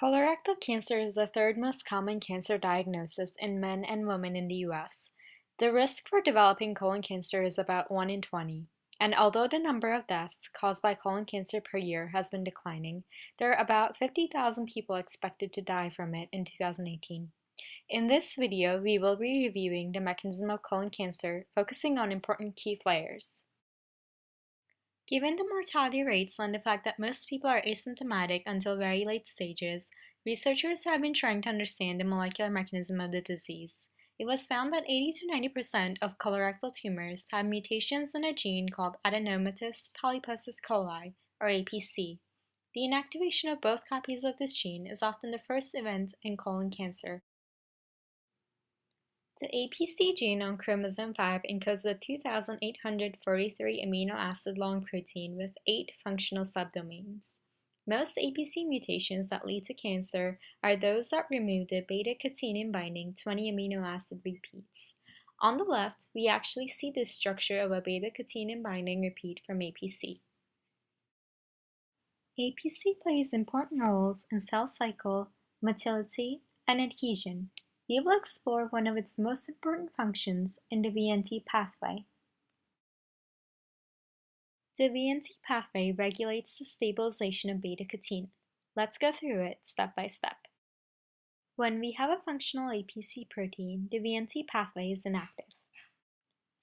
Colorectal cancer is the third most common cancer diagnosis in men and women in the U.S. The risk for developing colon cancer is about 1 in 20, and although the number of deaths caused by colon cancer per year has been declining, there are about 50,000 people expected to die from it in 2018. In this video, we will be reviewing the mechanism of colon cancer, focusing on important key players. Given the mortality rates and the fact that most people are asymptomatic until very late stages, researchers have been trying to understand the molecular mechanism of the disease. It was found that 80 to 90% of colorectal tumors have mutations in a gene called adenomatous polyposis coli, or APC. The inactivation of both copies of this gene is often the first event in colon cancer. The APC gene on chromosome 5 encodes a 2,843 amino acid long protein with 8 functional subdomains. Most APC mutations that lead to cancer are those that remove the beta-catenin binding 20 amino acid repeats. On the left, we actually see the structure of a beta-catenin binding repeat from APC. APC plays important roles in cell cycle, motility, and adhesion. We will explore one of its most important functions in the Wnt pathway. The Wnt pathway regulates the stabilization of beta-catenin. Let's go through it step by step. When we have a functional APC protein, the Wnt pathway is inactive.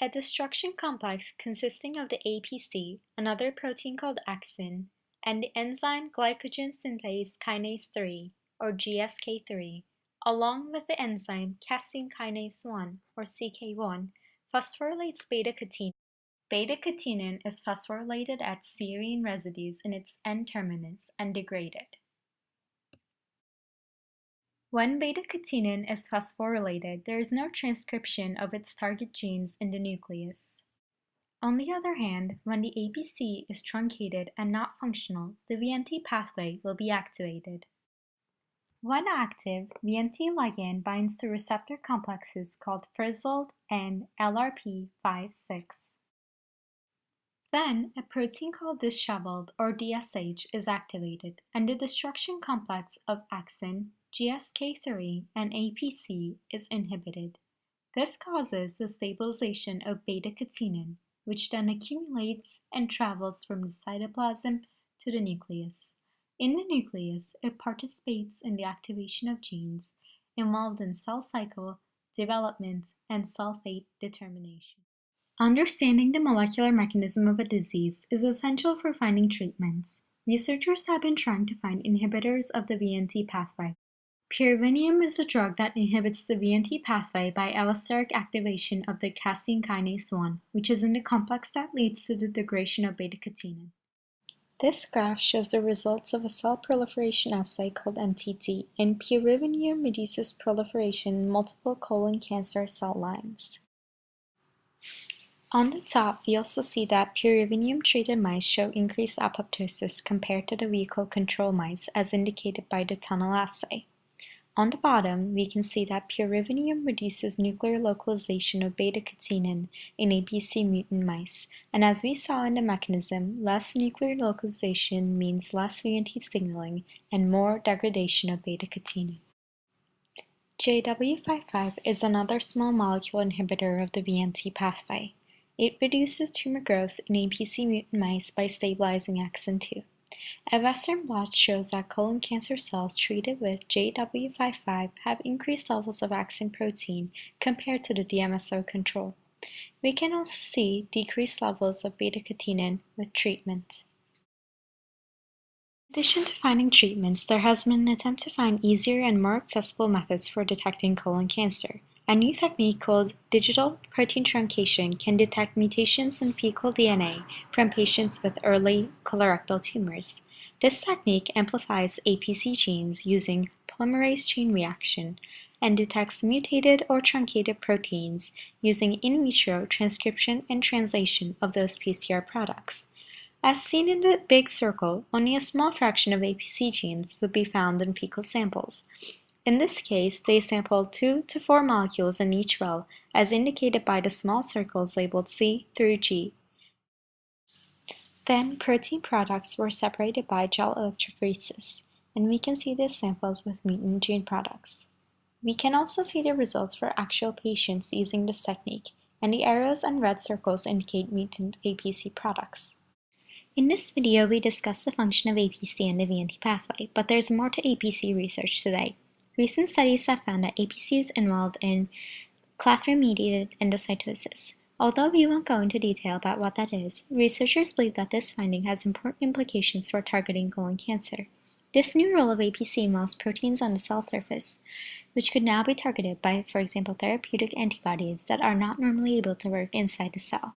A destruction complex consisting of the APC, another protein called axin, and the enzyme glycogen synthase kinase 3, or GSK3, along with the enzyme casein kinase 1, or CK1, phosphorylates beta-catenin. Beta-catenin is phosphorylated at serine residues in its N-terminus and degraded. When beta-catenin is phosphorylated, there is no transcription of its target genes in the nucleus. On the other hand, when the APC is truncated and not functional, the Wnt pathway will be activated. When active, Wnt ligand binds to receptor complexes called frizzled and LRP5/6. Then, a protein called disheveled, or DSH, is activated, and the destruction complex of axin, GSK3, and APC is inhibited. This causes the stabilization of beta-catenin, which then accumulates and travels from the cytoplasm to the nucleus. In the nucleus, it participates in the activation of genes involved in cell cycle, development, and cell fate determination. Understanding the molecular mechanism of a disease is essential for finding treatments. Researchers have been trying to find inhibitors of the Wnt pathway. Pyruvinum is the drug that inhibits the Wnt pathway by allosteric activation of the casein kinase 1, which is in the complex that leads to the degradation of beta-catenin. This graph shows the results of a cell proliferation assay called MTT, and pyruvinum reduces proliferation in multiple colon cancer cell lines. On the top, we also see that pyruvinum-treated mice show increased apoptosis compared to the vehicle control mice, as indicated by the tunnel assay. On the bottom, we can see that pyruvinum reduces nuclear localization of beta-catenin in APC mutant mice, and as we saw in the mechanism, less nuclear localization means less Wnt signaling and more degradation of beta-catenin. JW55 is another small molecule inhibitor of the Wnt pathway. It reduces tumor growth in APC mutant mice by stabilizing axin 2. A Western blot shows that colon cancer cells treated with JW55 have increased levels of axin protein compared to the DMSO control. We can also see decreased levels of beta-catenin with treatment. In addition to finding treatments, there has been an attempt to find easier and more accessible methods for detecting colon cancer. A new technique called digital protein truncation can detect mutations in fecal DNA from patients with early colorectal tumors. This technique amplifies APC genes using polymerase chain reaction and detects mutated or truncated proteins using in vitro transcription and translation of those PCR products. As seen in the big circle, only a small fraction of APC genes would be found in fecal samples. In this case, they sampled 2 to 4 molecules in each row, as indicated by the small circles labeled C through G. Then, protein products were separated by gel electrophoresis. and we can see these samples with mutant gene products. We can also see the results for actual patients using this technique, and the arrows and red circles indicate mutant APC products. In this video, we discussed the function of APC and the Wnt pathway, but there's more to APC research today. Recent studies have found that APC is involved in clathrin-mediated endocytosis. Although we won't go into detail about what that is, researchers believe that this finding has important implications for targeting colon cancer. This new role of APC involves proteins on the cell surface, which could now be targeted by, for example, therapeutic antibodies that are not normally able to work inside the cell.